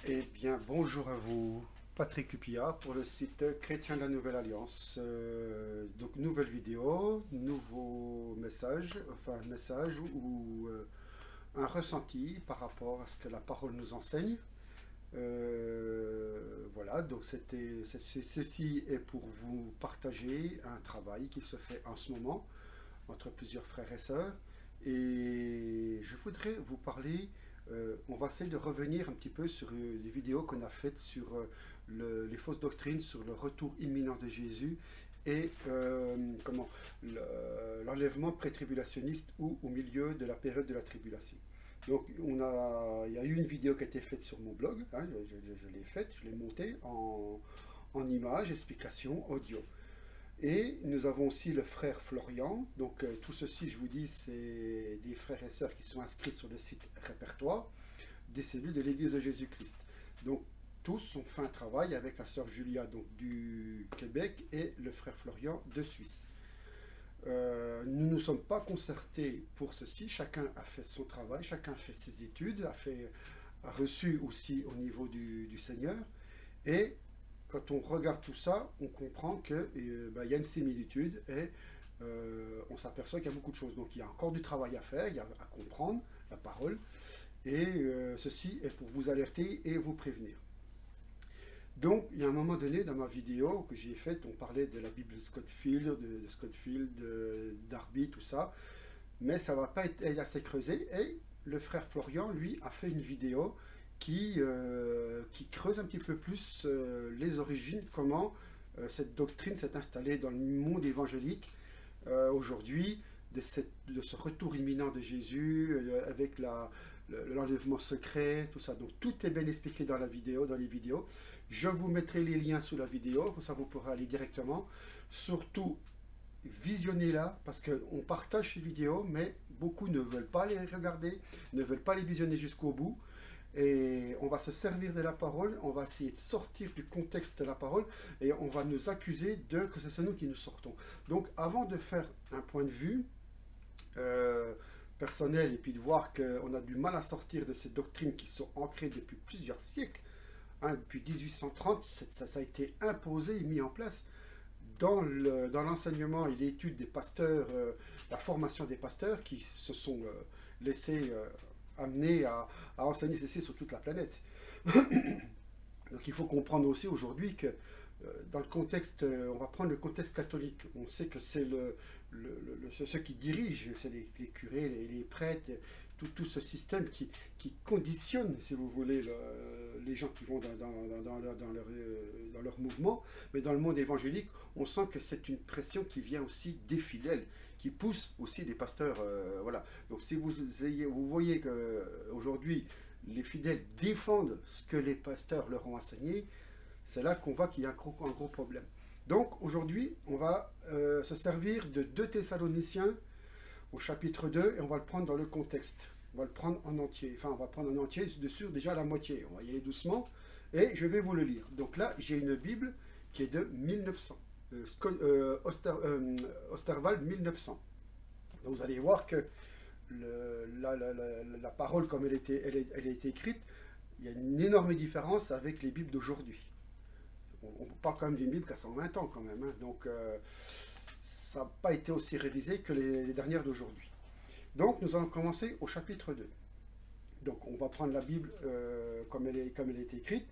Eh bien, bonjour à vous, Patrick Lupia pour le site Chrétien de la Nouvelle Alliance. Donc, nouvelle vidéo, nouveau message, enfin, un message ou un ressenti par rapport à ce que la parole nous enseigne. Voilà, donc ceci est pour vous partager un travail qui se fait en ce moment entre plusieurs frères et sœurs. Et je voudrais vous parler, on va essayer de revenir un petit peu sur les vidéos qu'on a faites sur les fausses doctrines, sur le retour imminent de Jésus et l'enlèvement pré-tribulationniste ou au milieu de la période de la tribulation. Donc il y a eu une vidéo qui a été faite sur mon blog, hein, je l'ai faite, je l'ai montée en images, explications, audio. Et nous avons aussi le frère Florian. Donc tout ceci, je vous dis, c'est des frères et sœurs qui sont inscrits sur le site répertoire des cellules de l'Église de Jésus-Christ. Donc tous ont fait un travail avec la sœur Julia donc, du Québec et le frère Florian de Suisse. Nous ne nous sommes pas concertés pour ceci. Chacun a fait son travail, chacun a fait ses études, a reçu aussi au niveau du Seigneur. Et quand on regarde tout ça, on comprend qu'il y a une similitude et on s'aperçoit qu'il y a beaucoup de choses. Donc il y a encore du travail à faire, il y a à comprendre la parole. Et ceci est pour vous alerter et vous prévenir. Donc, il y a un moment donné dans ma vidéo que j'ai faite, on parlait de la Bible de Scofield, Darby, tout ça. Mais ça ne va pas être assez creusé. Et le frère Florian, lui, a fait une vidéo qui creuse un petit peu plus les origines, comment cette doctrine s'est installée dans le monde évangélique aujourd'hui, de ce retour imminent de Jésus, avec l'enlèvement secret, tout ça. Donc tout est bien expliqué dans la vidéo, dans les vidéos. Je vous mettrai les liens sous la vidéo, comme ça vous pourrez aller directement. Surtout, visionnez-la, parce qu'on partage ces vidéos, mais beaucoup ne veulent pas les regarder, ne veulent pas les visionner jusqu'au bout. Et on va se servir de la parole, on va essayer de sortir du contexte de la parole, et on va nous accuser que c'est nous qui nous sortons. Donc avant de faire un point de vue personnel, et puis de voir qu'on a du mal à sortir de ces doctrines qui sont ancrées depuis plusieurs siècles, hein, depuis 1830, ça a été imposé et mis en place dans l'enseignement et l'étude des pasteurs, la formation des pasteurs qui se sont laissés amener à enseigner ceci sur toute la planète. Donc il faut comprendre aussi aujourd'hui que dans le contexte, on va prendre le contexte catholique, on sait que c'est ceux qui dirigent, c'est les curés, les prêtres, tout ce système qui conditionne, si vous voulez, les gens qui vont dans leur mouvement. Mais dans le monde évangélique, on sent que c'est une pression qui vient aussi des fidèles, qui pousse aussi les pasteurs. Voilà. Donc si vous voyez qu'aujourd'hui, les fidèles défendent ce que les pasteurs leur ont enseigné, c'est là qu'on voit qu'il y a un gros problème. Donc aujourd'hui, on va se servir de 2 Thessaloniciens au chapitre 2 et on va le prendre dans le contexte. On va le prendre en entier. Enfin, on va prendre en entier, dessus déjà la moitié. On va y aller doucement et je vais vous le lire. Donc là, j'ai une Bible qui est de 1900. Osterwald 1900. Donc vous allez voir que la parole, comme elle a été écrite, il y a une énorme différence avec les Bibles d'aujourd'hui. On parle quand même d'une Bible qui a 120 ans quand même, hein, donc ça n'a pas été aussi révisé que les dernières d'aujourd'hui. Donc nous allons commencer au chapitre 2. Donc on va prendre la Bible comme elle est écrite.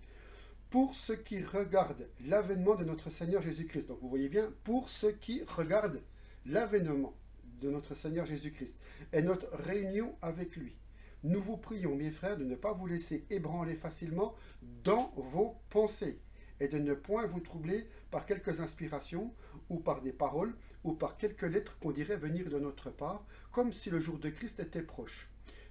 Pour ceux qui regardent l'avènement de notre Seigneur Jésus-Christ. Donc vous voyez bien, pour ceux qui regardent l'avènement de notre Seigneur Jésus-Christ et notre réunion avec lui. Nous vous prions, mes frères, de ne pas vous laisser ébranler facilement dans vos pensées et de ne point vous troubler par quelques inspirations ou par des paroles ou par quelques lettres qu'on dirait venir de notre part, comme si le jour de Christ était proche.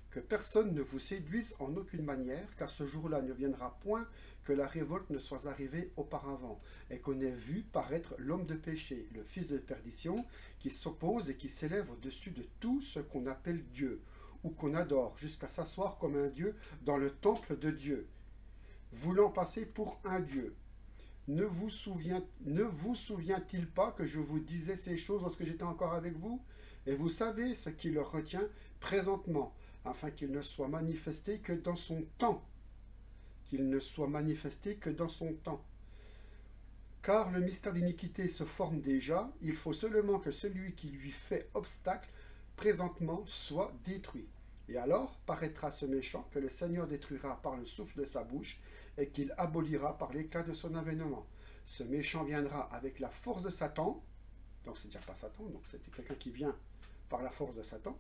Que personne ne vous séduise en aucune manière, car ce jour-là ne viendra point que la révolte ne soit arrivée auparavant, et qu'on ait vu paraître l'homme de péché, le fils de perdition, qui s'oppose et qui s'élève au-dessus de tout ce qu'on appelle Dieu, ou qu'on adore, jusqu'à s'asseoir comme un Dieu dans le temple de Dieu, voulant passer pour un Dieu. Ne vous souvient-il pas que je vous disais ces choses lorsque j'étais encore avec vous? Et vous savez ce qui leur retient présentement, afin qu'il ne soit manifesté que dans son temps. qu'il ne soit manifesté que dans son temps. Car le mystère d'iniquité se forme déjà, il faut seulement que celui qui lui fait obstacle présentement soit détruit. Et alors paraîtra ce méchant que le Seigneur détruira par le souffle de sa bouche et qu'il abolira par l'éclat de son avènement. Ce méchant viendra avec la force de Satan, donc c'est déjà pas Satan, donc c'était quelqu'un qui vient par la force de Satan,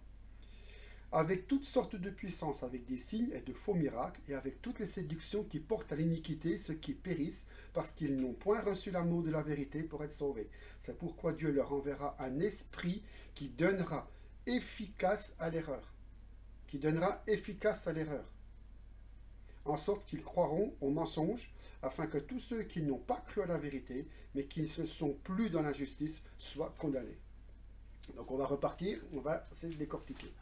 avec toutes sortes de puissances, avec des signes et de faux miracles, et avec toutes les séductions qui portent à l'iniquité ceux qui périssent, parce qu'ils n'ont point reçu l'amour de la vérité pour être sauvés. C'est pourquoi Dieu leur enverra un esprit qui donnera efficace à l'erreur. Qui donnera efficace à l'erreur. En sorte qu'ils croiront au mensonge, afin que tous ceux qui n'ont pas cru à la vérité, mais qui ne se sont plus dans la justice, soient condamnés. Donc on va repartir, on va essayer de décortiquer.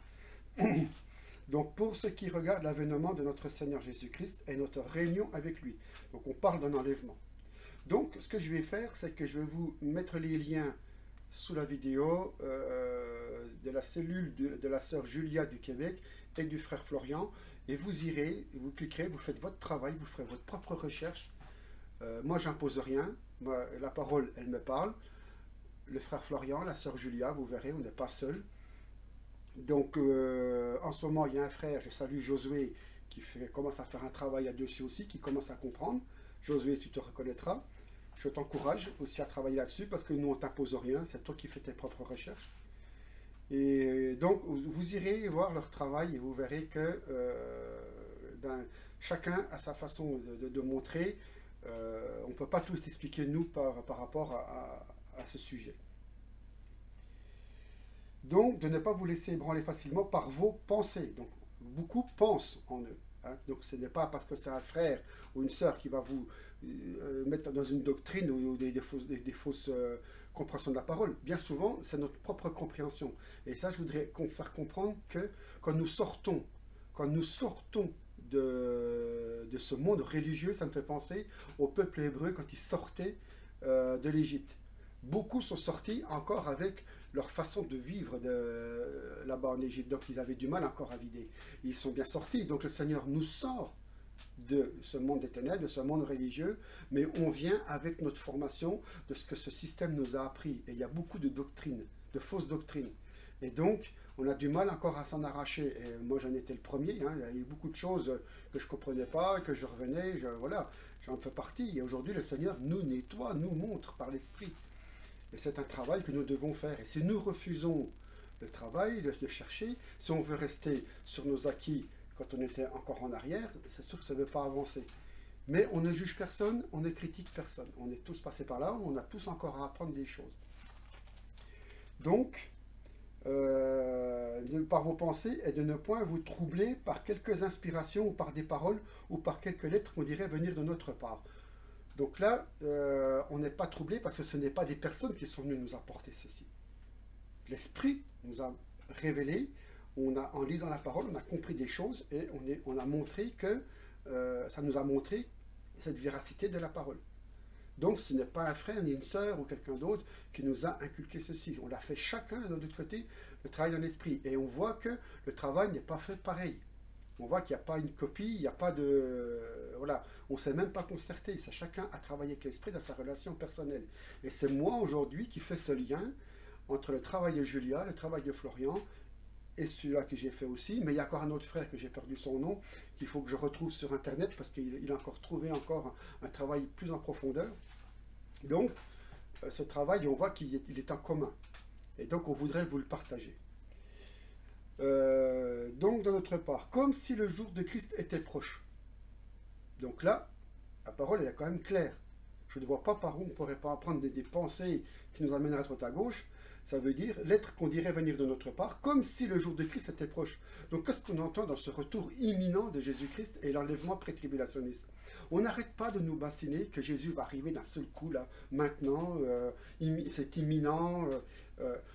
Donc pour ce qui regarde l'avènement de notre Seigneur Jésus-Christ et notre réunion avec lui. Donc on parle d'un enlèvement. Donc ce que je vais faire, c'est que je vais vous mettre les liens sous la vidéo de la cellule de la sœur Julia du Québec et du frère Florian. Et vous irez, vous cliquerez, vous faites votre travail, vous ferez votre propre recherche. Moi, j'impose rien. Moi, la parole, elle me parle. Le frère Florian, la sœur Julia, vous verrez, on n'est pas seul. Donc, en ce moment, il y a un frère, je salue Josué, qui commence à faire un travail là-dessus aussi, qui commence à comprendre. Josué, tu te reconnaîtras. Je t'encourage aussi à travailler là-dessus, parce que nous, on ne t'impose rien, c'est toi qui fais tes propres recherches. Et donc, vous irez voir leur travail et vous verrez que chacun a sa façon de montrer. On ne peut pas tout expliquer, nous, par rapport à ce sujet. Donc, de ne pas vous laisser ébranler facilement par vos pensées. Donc, beaucoup pensent en eux. Hein. Donc, ce n'est pas parce que c'est un frère ou une sœur qui va vous mettre dans une doctrine ou des fausses compréhensions de la parole. Bien souvent, c'est notre propre compréhension. Et ça, je voudrais faire comprendre que quand nous sortons de ce monde religieux, ça me fait penser au peuple hébreu quand ils sortaient de l'Égypte. Beaucoup sont sortis encore avec leur façon de vivre là-bas en Égypte. Donc ils avaient du mal encore à vider. Ils sont bien sortis. Donc le Seigneur nous sort de ce monde des ténèbres, de ce monde religieux, mais on vient avec notre formation de ce que ce système nous a appris. Et il y a beaucoup de doctrines, de fausses doctrines. Et donc, on a du mal encore à s'en arracher. Et moi, j'en étais le premier. Hein. Il y a eu beaucoup de choses que je ne comprenais pas, que je revenais. Voilà, j'en fais partie. Et aujourd'hui, le Seigneur nous nettoie, nous montre par l'Esprit. Et c'est un travail que nous devons faire. Et si nous refusons le travail, de chercher, si on veut rester sur nos acquis quand on était encore en arrière, c'est sûr que ça ne veut pas avancer. Mais on ne juge personne, on ne critique personne. On est tous passés par là, on a tous encore à apprendre des choses. Donc, par vos pensées et de ne point vous troubler par quelques inspirations ou par des paroles ou par quelques lettres qu'on dirait venir de notre part. Donc là, on n'est pas troublé parce que ce n'est pas des personnes qui sont venues nous apporter ceci. L'Esprit nous a révélé, en lisant la parole, on a compris des choses et on a montré que ça nous a montré cette véracité de la parole. Donc ce n'est pas un frère ni une sœur ou quelqu'un d'autre qui nous a inculqué ceci. On l'a fait chacun de notre côté, le travail dans l'esprit. Et on voit que le travail n'est pas fait pareil. On voit qu'il n'y a pas une copie, il n'y a pas de... Voilà, on ne s'est même pas concerté. C'est chacun à travailler avec l'esprit dans sa relation personnelle. Et c'est moi aujourd'hui qui fais ce lien entre le travail de Julia, le travail de Florian, et celui-là que j'ai fait aussi. Mais il y a encore un autre frère que j'ai perdu son nom, qu'il faut que je retrouve sur Internet, parce qu'il a encore trouvé un travail plus en profondeur. Donc, ce travail, on voit qu'il est en commun. Et donc, on voudrait vous le partager. Donc, de notre part, comme si le jour de Christ était proche. Donc là, la parole, elle est quand même claire. Je ne vois pas par où on ne pourrait pas apprendre des pensées qui nous amèneraient à droite à gauche. Ça veut dire l'être qu'on dirait venir de notre part, comme si le jour de Christ était proche. Donc, qu'est-ce qu'on entend dans ce retour imminent de Jésus-Christ et l'enlèvement pré-tribulationniste? On n'arrête pas de nous bassiner que Jésus va arriver d'un seul coup, là, maintenant, c'est imminent,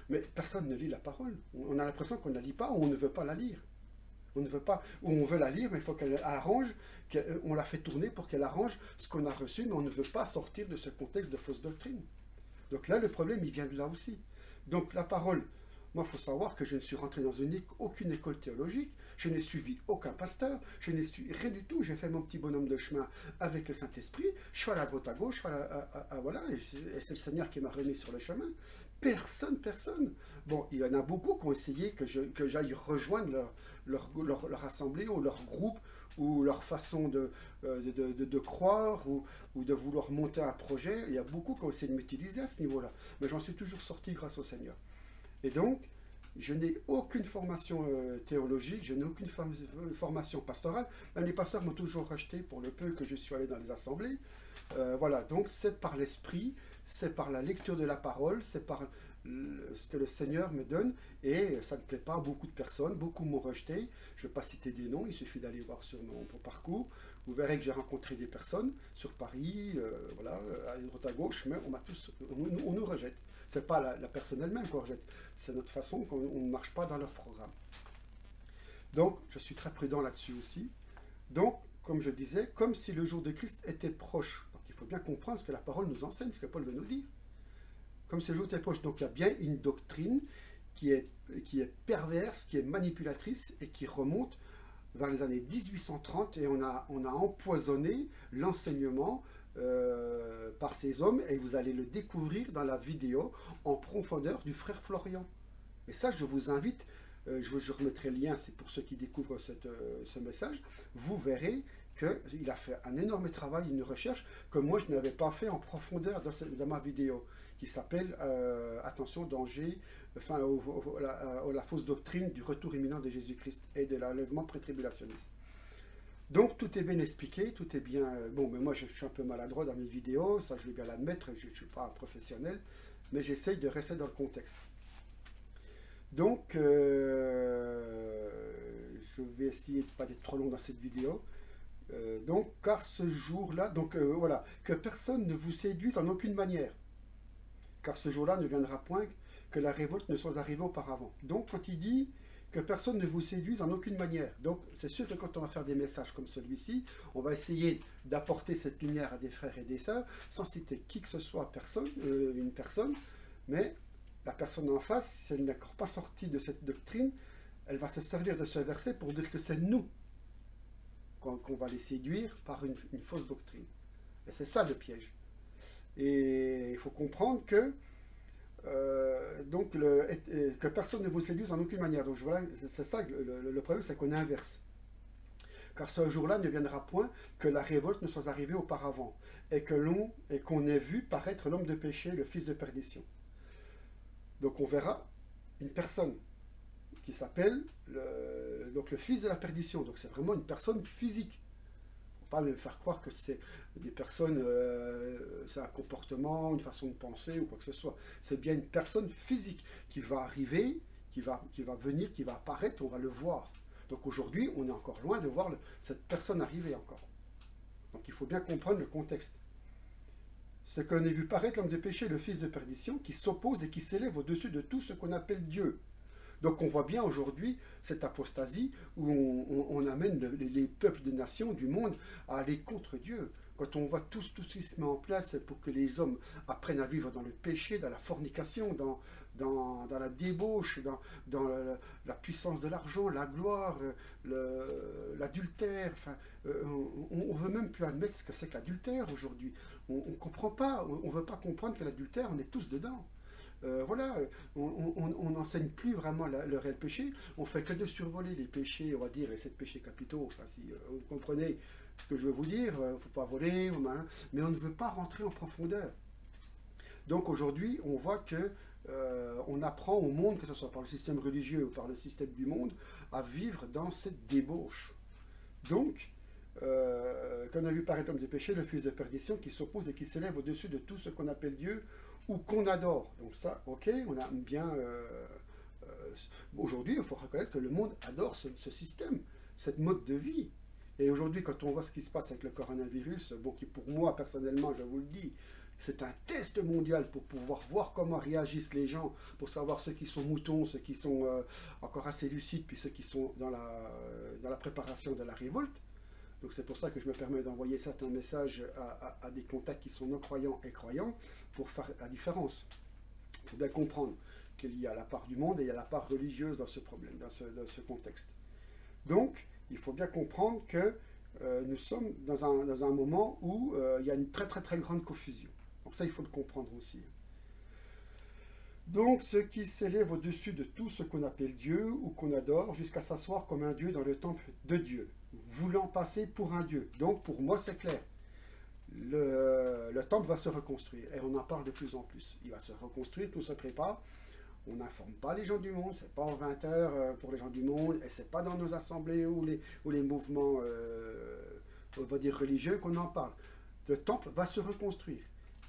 mais personne ne lit la parole. On a l'impression qu'on ne la lit pas ou on ne veut pas la lire. On ne veut pas, ou on veut la lire, mais il faut qu'elle arrange, on la fait tourner pour qu'elle arrange ce qu'on a reçu, mais on ne veut pas sortir de ce contexte de fausse doctrine. Donc là, le problème, il vient de là aussi. Donc la parole, Moi, il faut savoir que je ne suis rentré dans aucune école théologique, je n'ai suivi aucun pasteur, je n'ai suivi rien du tout. J'ai fait mon petit bonhomme de chemin avec le Saint-Esprit. Je suis allé à droite à gauche, voilà, et c'est le Seigneur qui m'a remis sur le chemin. Personne. Bon, il y en a beaucoup qui ont essayé que j'aille rejoindre leur assemblée ou leur groupe ou leur façon de croire ou de vouloir monter un projet. Il y a beaucoup qui ont essayé de m'utiliser à ce niveau-là. Mais j'en suis toujours sorti grâce au Seigneur. Et donc, je n'ai aucune formation théologique, je n'ai aucune formation pastorale. Même les pasteurs m'ont toujours rejeté pour le peu que je suis allé dans les assemblées. Voilà, donc c'est par l'esprit, c'est par la lecture de la parole, c'est par ce que le Seigneur me donne, et ça ne plaît pas à beaucoup de personnes, beaucoup m'ont rejeté. Je ne vais pas citer des noms, il suffit d'aller voir sur mon parcours. Vous verrez que j'ai rencontré des personnes sur Paris, voilà, à droite à gauche, mais on nous rejette. C'est pas la personne elle-même qu'on rejette, c'est notre façon qu'on ne marche pas dans leur programme. Donc, je suis très prudent là-dessus aussi. Donc, comme je disais, comme si le jour de Christ était proche. Donc, il faut bien comprendre ce que la parole nous enseigne, ce que Paul veut nous dire. Comme si le jour était proche. Donc, il y a bien une doctrine qui est perverse, qui est manipulatrice et qui remonte vers les années 1830, et on a empoisonné l'enseignement par ces hommes, et vous allez le découvrir dans la vidéo en profondeur du frère Florian. Et ça, je vous invite, je remettrai le lien, c'est pour ceux qui découvrent ce message, vous verrez qu'il a fait un énorme travail, une recherche que moi je n'avais pas fait en profondeur dans ma vidéo, qui s'appelle Attention, danger, enfin, la fausse doctrine du retour imminent de Jésus-Christ et de l'enlèvement pré-tribulationniste. Donc tout est bien expliqué, tout est bien... Bon, mais moi je suis un peu maladroit dans mes vidéos, ça je vais bien l'admettre, je ne suis pas un professionnel, mais j'essaye de rester dans le contexte. Donc, je vais essayer de ne pas être trop long dans cette vidéo. Donc, car ce jour-là, donc voilà, que personne ne vous séduise en aucune manière, car ce jour-là ne viendra point que la révolte ne soit arrivée auparavant. Donc, quand il dit que personne ne vous séduise en aucune manière, donc c'est sûr que quand on va faire des messages comme celui-ci, on va essayer d'apporter cette lumière à des frères et des sœurs, sans citer qui que ce soit, une personne, mais la personne en face, si elle n'est encore pas sortie de cette doctrine, elle va se servir de ce verset pour dire que c'est nous qu'on va les séduire par une fausse doctrine. Et c'est ça le piège. Et il faut comprendre que que personne ne vous séduise en aucune manière. Donc voilà, c'est ça, le problème, c'est qu'on inverse. Car ce jour-là ne viendra point que la révolte ne soit arrivée auparavant, et qu'on ait vu paraître l'homme de péché, le fils de perdition. Donc on verra une personne qui s'appelle le fils de la perdition. Donc c'est vraiment une personne physique. Il ne faut pas me faire croire que c'est des personnes, c'est un comportement, une façon de penser ou quoi que ce soit. C'est bien une personne physique qui va arriver, qui va venir, qui va apparaître, on va le voir. Donc aujourd'hui, on est encore loin de voir cette personne arriver encore. Donc il faut bien comprendre le contexte. C'est qu'on ait vu paraître l'homme de péché, le fils de perdition, qui s'oppose et qui s'élève au-dessus de tout ce qu'on appelle Dieu. Donc on voit bien aujourd'hui cette apostasie où on amène les peuples des nations, du monde, à aller contre Dieu. Quand on voit tout ce qui se met en place pour que les hommes apprennent à vivre dans le péché, dans la fornication, dans la débauche, dans la puissance de l'argent, la gloire, l'adultère. Enfin, on ne veut même plus admettre ce que c'est que l'adultère aujourd'hui. On ne comprend pas, on ne veut pas comprendre que l'adultère, on est tous dedans. Voilà, on n'enseigne plus vraiment le réel péché, on fait que de survoler les péchés, on va dire, les 7 péchés capitaux, enfin si vous comprenez ce que je veux vous dire, il ne faut pas voler, mais on ne veut pas rentrer en profondeur. Donc aujourd'hui, on voit que on apprend au monde, que ce soit par le système religieux ou par le système du monde, à vivre dans cette débauche. Donc, qu'on a vu paraître l'homme de péché, le fils de perdition, qui s'oppose et qui s'élève au-dessus de tout ce qu'on appelle Dieu, ou qu'on adore. Donc ça, ok, on a bien... aujourd'hui, il faut reconnaître que le monde adore ce système, cette mode de vie. Et aujourd'hui, quand on voit ce qui se passe avec le coronavirus, bon, qui pour moi, personnellement, je vous le dis, c'est un test mondial pour pouvoir voir comment réagissent les gens, pour savoir ceux qui sont moutons, ceux qui sont encore assez lucides, puis ceux qui sont dans la préparation de la révolte. Donc c'est pour ça que je me permets d'envoyer certains messages à des contacts qui sont non-croyants et croyants, pour faire la différence. Il faut bien comprendre qu'il y a la part du monde et il y a la part religieuse dans ce problème, dans ce contexte. Donc, il faut bien comprendre que nous sommes dans un moment où il y a une très très très grande confusion. Donc ça, il faut le comprendre aussi. Donc, ce qui s'élève au-dessus de tout ce qu'on appelle Dieu ou qu'on adore, jusqu'à s'asseoir comme un Dieu dans le temple de Dieu, voulant passer pour un Dieu. Donc, pour moi, c'est clair. Le temple va se reconstruire, et on en parle de plus en plus. Il va se reconstruire, tout se prépare. On n'informe pas les gens du monde, c'est pas en 20 heures pour les gens du monde, et c'est pas dans nos assemblées ou les mouvements, on va dire religieux qu'on en parle. Le temple va se reconstruire,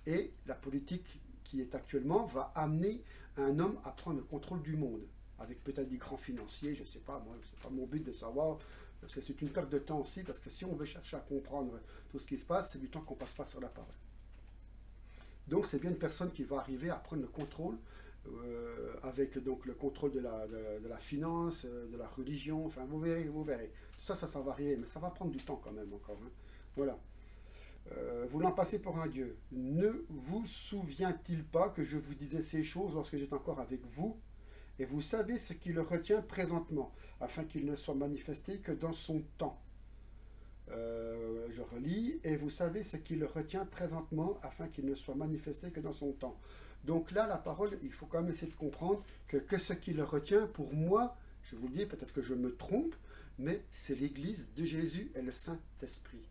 et la politique qui est actuellement va amener un homme à prendre le contrôle du monde, avec peut-être des grands financiers, je ne sais pas, moi, c'est pas mon but de savoir, parce que c'est une perte de temps aussi, parce que si on veut chercher à comprendre tout ce qui se passe, c'est du temps qu'on passe pas sur la parole. Donc c'est bien une personne qui va arriver à prendre le contrôle, avec donc le contrôle de la finance, de la religion, enfin vous verrez. Tout ça, ça va arriver, mais ça va prendre du temps quand même encore. Hein. Voilà. Voulant passer pour un Dieu, ne vous souvient-il pas que je vous disais ces choses lorsque j'étais encore avec vous? Et vous savez ce qui le retient présentement, afin qu'il ne soit manifesté que dans son temps. Je relis, et vous savez ce qui le retient présentement, afin qu'il ne soit manifesté que dans son temps. Donc là, la parole, il faut quand même essayer de comprendre que ce qui le retient, pour moi, je vous le dis, peut-être que je me trompe, mais c'est l'Église de Jésus et le Saint-Esprit.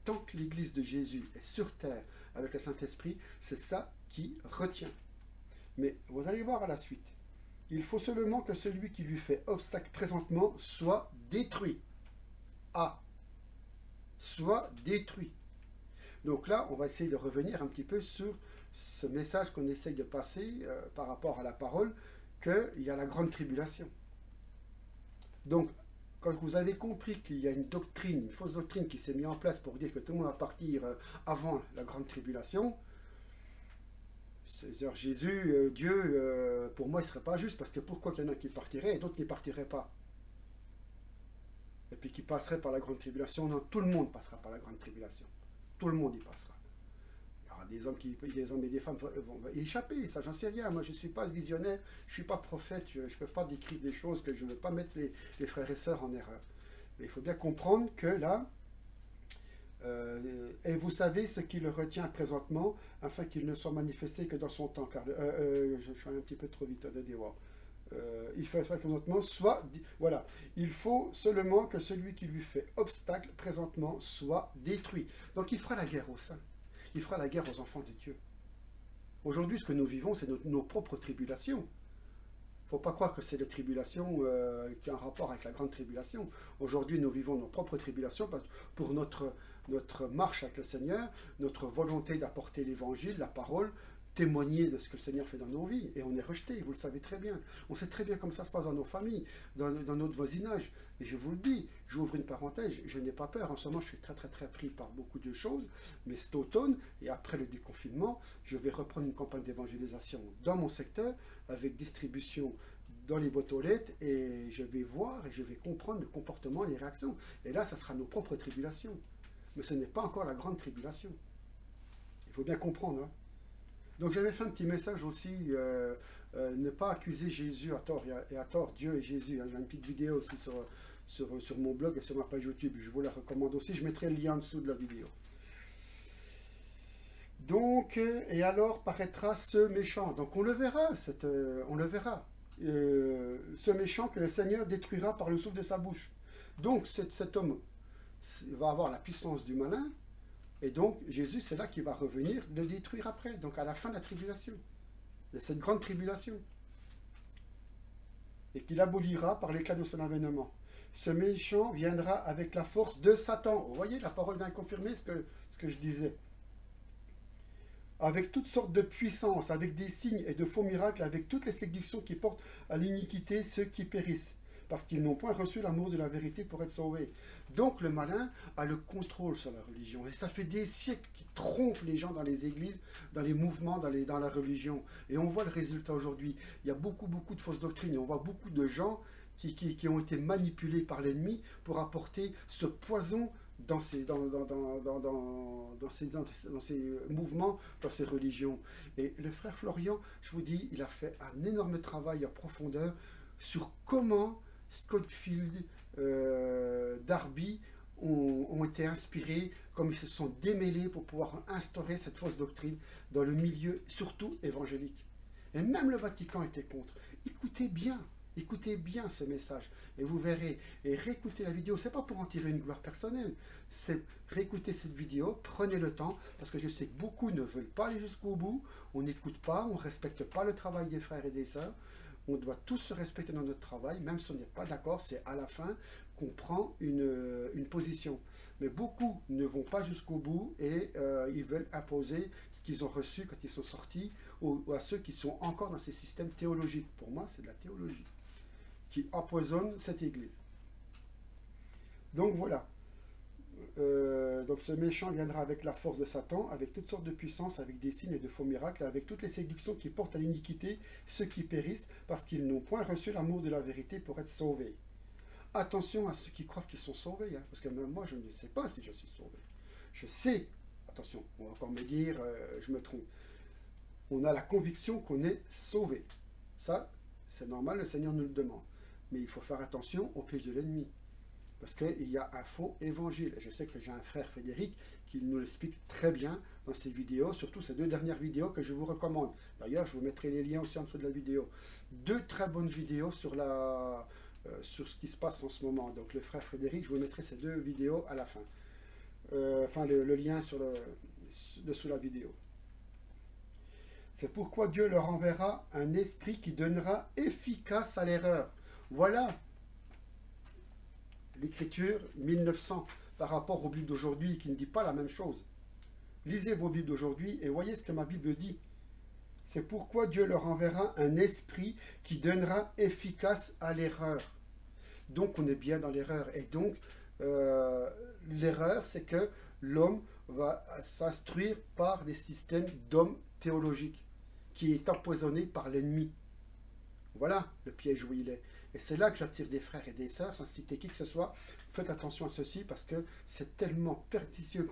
Tant que l'Église de Jésus est sur terre avec le Saint-Esprit, c'est ça qui retient. Mais vous allez voir à la suite. Il faut seulement que celui qui lui fait obstacle présentement soit détruit. Ah, soit détruit. Donc là, on va essayer de revenir un petit peu sur ce message qu'on essaye de passer par rapport à la parole, qu'il y a la grande tribulation. Donc, quand vous avez compris qu'il y a une doctrine, une fausse doctrine qui s'est mise en place pour dire que tout le monde va partir avant la grande tribulation, c'est-à-dire Jésus, Dieu, pour moi, il ne serait pas juste, parce que pourquoi qu'il y en a qui partiraient et d'autres qui ne partiraient pas? Et puis qui passeraient par la grande tribulation? Non, tout le monde passera par la grande tribulation. Tout le monde y passera. Il y aura des hommes et des femmes vont y échapper, ça j'en sais rien. Moi je ne suis pas visionnaire, je ne suis pas prophète, je ne peux pas décrire des choses que je ne veux pas mettre les frères et sœurs en erreur. Mais il faut bien comprendre que là, et vous savez ce qui le retient présentement, afin qu'il ne soit manifesté que dans son temps. Car je suis un petit peu trop vite, il faut présentement voilà, il faut seulement que celui qui lui fait obstacle présentement soit détruit. Donc il fera la guerre aux saints, il fera la guerre aux enfants de Dieu. Aujourd'hui, ce que nous vivons, c'est nos propres tribulations. Il ne faut pas croire que c'est les tribulations qui ont un rapport avec la grande tribulation. Aujourd'hui, nous vivons nos propres tribulations pour notre marche avec le Seigneur, notre volonté d'apporter l'évangile, la parole, témoigner de ce que le Seigneur fait dans nos vies. Et on est rejeté, vous le savez très bien. On sait très bien comment ça se passe dans nos familles, dans notre voisinage. Et je vous le dis, j'ouvre une parenthèse, je n'ai pas peur. En ce moment, je suis très très très pris par beaucoup de choses. Mais cet automne, et après le déconfinement, je vais reprendre une campagne d'évangélisation dans mon secteur, avec distribution dans les boîtes aux lettres, et je vais voir et je vais comprendre le comportement, les réactions. Et là, ça sera nos propres tribulations. Mais ce n'est pas encore la grande tribulation. Il faut bien comprendre, hein. Donc j'avais fait un petit message aussi, ne pas accuser Jésus à tort et à tort, Dieu et Jésus. Hein. J'ai une petite vidéo aussi sur mon blog et sur ma page YouTube, je vous la recommande aussi, je mettrai le lien en dessous de la vidéo. Donc, et alors paraîtra ce méchant. Donc on le verra, ce méchant que le Seigneur détruira par le souffle de sa bouche. Donc cet homme va avoir la puissance du malin, et donc, Jésus, c'est là qu'il va revenir le détruire après, donc à la fin de la tribulation, de cette grande tribulation. Et qu'il abolira par l'éclat de son avènement. Ce méchant viendra avec la force de Satan. Vous voyez, la parole vient confirmer ce que je disais. Avec toutes sortes de puissances, avec des signes et de faux miracles, avec toutes les séductions qui portent à l'iniquité ceux qui périssent, parce qu'ils n'ont point reçu l'amour de la vérité pour être sauvés. Donc le malin a le contrôle sur la religion. Et ça fait des siècles qu'il trompe les gens dans les églises, dans les mouvements, dans la religion. Et on voit le résultat aujourd'hui. Il y a beaucoup de fausses doctrines. Et on voit beaucoup de gens qui ont été manipulés par l'ennemi pour apporter ce poison dans ces mouvements, dans ces religions. Et le frère Florian, je vous dis, il a fait un énorme travail en profondeur sur comment Scofield, Darby ont été inspirés, comme ils se sont démêlés pour pouvoir instaurer cette fausse doctrine dans le milieu, surtout évangélique. Et même le Vatican était contre. Écoutez bien ce message et vous verrez. Et réécoutez la vidéo, c'est pas pour en tirer une gloire personnelle, c'est réécouter cette vidéo, prenez le temps, parce que je sais que beaucoup ne veulent pas aller jusqu'au bout, on n'écoute pas, on ne respecte pas le travail des frères et des sœurs. On doit tous se respecter dans notre travail, même si on n'est pas d'accord, c'est à la fin qu'on prend une position. Mais beaucoup ne vont pas jusqu'au bout et ils veulent imposer ce qu'ils ont reçu quand ils sont sortis ou à ceux qui sont encore dans ces systèmes théologiques. Pour moi, c'est de la théologie qui empoisonne cette Église. Donc voilà. Donc ce méchant viendra avec la force de Satan, avec toutes sortes de puissances, avec des signes et de faux miracles, avec toutes les séductions qui portent à l'iniquité ceux qui périssent parce qu'ils n'ont point reçu l'amour de la vérité pour être sauvés. Attention à ceux qui croient qu'ils sont sauvés, hein, parce que même moi je ne sais pas si je suis sauvé. Je sais, attention, on va encore me dire, je me trompe. On a la conviction qu'on est sauvé. Ça, c'est normal, le Seigneur nous le demande. Mais il faut faire attention aux pièges de l'ennemi. Parce qu'il y a un faux évangile. Et je sais que j'ai un frère Frédéric qui nous l'explique très bien dans ses vidéos, surtout ces 2 dernières vidéos que je vous recommande. D'ailleurs, je vous mettrai les liens aussi en dessous de la vidéo. 2 très bonnes vidéos sur ce qui se passe en ce moment. Donc le frère Frédéric, je vous mettrai ces 2 vidéos à la fin. Le lien dessous la vidéo. C'est pourquoi Dieu leur enverra un esprit qui donnera efficace à l'erreur. Voilà l'écriture 1900 par rapport aux Bibles d'aujourd'hui qui ne dit pas la même chose. Lisez vos Bibles d'aujourd'hui et voyez ce que ma Bible dit. C'est pourquoi Dieu leur enverra un esprit qui donnera efficace à l'erreur. Donc on est bien dans l'erreur. Et donc l'erreur, c'est que l'homme va s'instruire par des systèmes d'hommes théologiques qui est empoisonné par l'ennemi. Voilà le piège où il est. Et c'est là que j'attire des frères et des sœurs, sans citer qui que ce soit. Faites attention à ceci parce que c'est tellement pernicieux.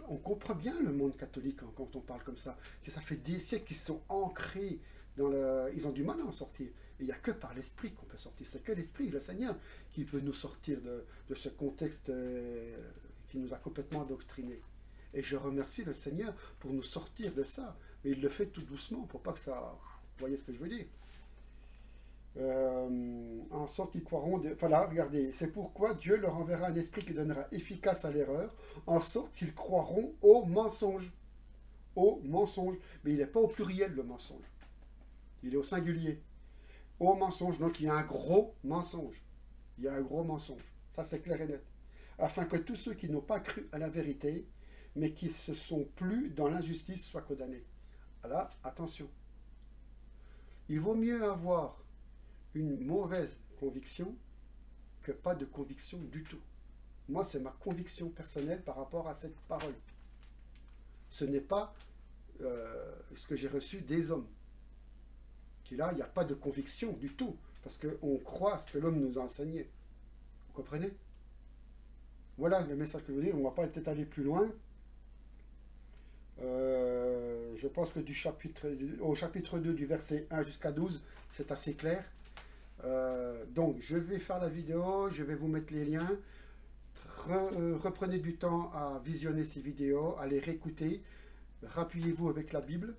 On comprend bien le monde catholique quand on parle comme ça, que ça fait des siècles qu'ils sont ancrés dans le... Ils ont du mal à en sortir. Et il n'y a que par l'Esprit qu'on peut sortir. C'est que l'Esprit, le Seigneur, qui peut nous sortir de ce contexte qui nous a complètement endoctrinés. Et je remercie le Seigneur pour nous sortir de ça. Mais il le fait tout doucement, pour pas que ça... Vous voyez ce que je veux dire? En sorte qu'ils croiront... Voilà, regardez, c'est pourquoi Dieu leur enverra un esprit qui donnera efficace à l'erreur, en sorte qu'ils croiront au mensonge. Au mensonge. Mais il n'est pas au pluriel, le mensonge. Il est au singulier. Au mensonge. Donc il y a un gros mensonge. Il y a un gros mensonge. Ça, c'est clair et net. Afin que tous ceux qui n'ont pas cru à la vérité, mais qui se sont plu dans l'injustice, soient condamnés. Alors, attention. Il vaut mieux avoir une mauvaise conviction que pas de conviction du tout. Moi, c'est ma conviction personnelle par rapport à cette parole. Ce n'est pas ce que j'ai reçu des hommes. Qui là, il n'y a pas de conviction du tout, parce qu'on croit ce que l'homme nous a enseigné. Vous comprenez? Voilà le message que je veux dire. On ne va pas peut-être aller plus loin. Je pense que au chapitre 2, du verset 1 jusqu'à 12, c'est assez clair. Donc, je vais faire la vidéo, je vais vous mettre les liens. Reprenez du temps à visionner ces vidéos, à les réécouter. Rappuyez-vous avec la Bible.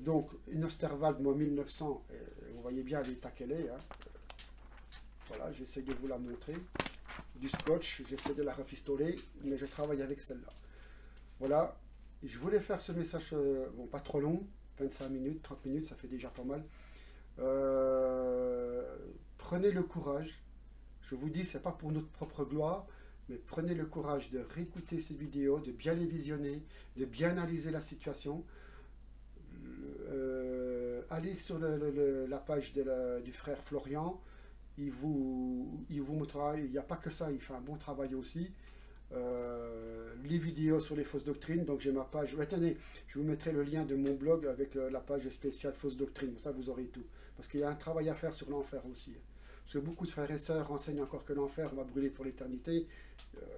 Donc, une Osterwald, moi, 1900, vous voyez bien l'état qu'elle est. Hein. Voilà, j'essaie de vous la montrer. Du scotch, j'essaie de la rafistoler, mais je travaille avec celle-là. Voilà, je voulais faire ce message, bon, pas trop long, 25 minutes, 30 minutes, ça fait déjà pas mal. Prenez le courage, je vous dis, c'est pas pour notre propre gloire, mais prenez le courage de réécouter ces vidéos, de bien les visionner, de bien analyser la situation. Allez sur la page du frère Florian, il vous montrera, il n'y a pas que ça, il fait un bon travail aussi. Les vidéos sur les fausses doctrines, donc j'ai ma page, attendez, je vous mettrai le lien de mon blog avec la page spéciale fausses doctrines, ça vous aurez tout, parce qu'il y a un travail à faire sur l'enfer aussi, parce que beaucoup de frères et sœurs enseignent encore que l'enfer, on va brûler pour l'éternité.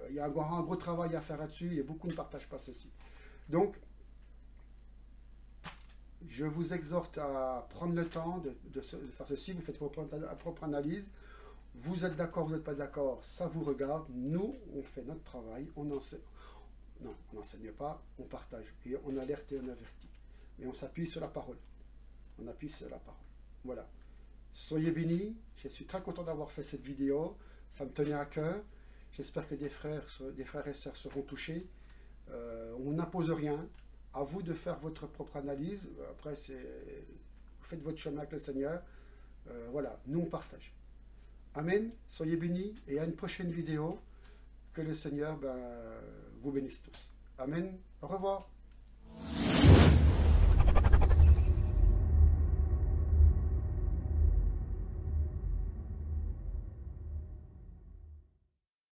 Il y a un gros travail à faire là-dessus, et beaucoup ne partagent pas ceci. Donc, je vous exhorte à prendre le temps de faire ceci, vous faites votre propre analyse. Vous êtes d'accord, vous n'êtes pas d'accord, ça vous regarde. Nous, on fait notre travail, on enseigne. Non, on n'enseigne pas, on partage. Et on alerte et on avertit. Mais on s'appuie sur la parole. On appuie sur la parole. Voilà. Soyez bénis. Je suis très content d'avoir fait cette vidéo. Ça me tenait à cœur. J'espère que des frères et sœurs seront touchés. On n'impose rien. À vous de faire votre propre analyse. Après, vous faites votre chemin avec le Seigneur. Voilà, nous on partage. Amen. Soyez bénis et à une prochaine vidéo. Que le Seigneur vous bénisse tous. Amen. Au revoir.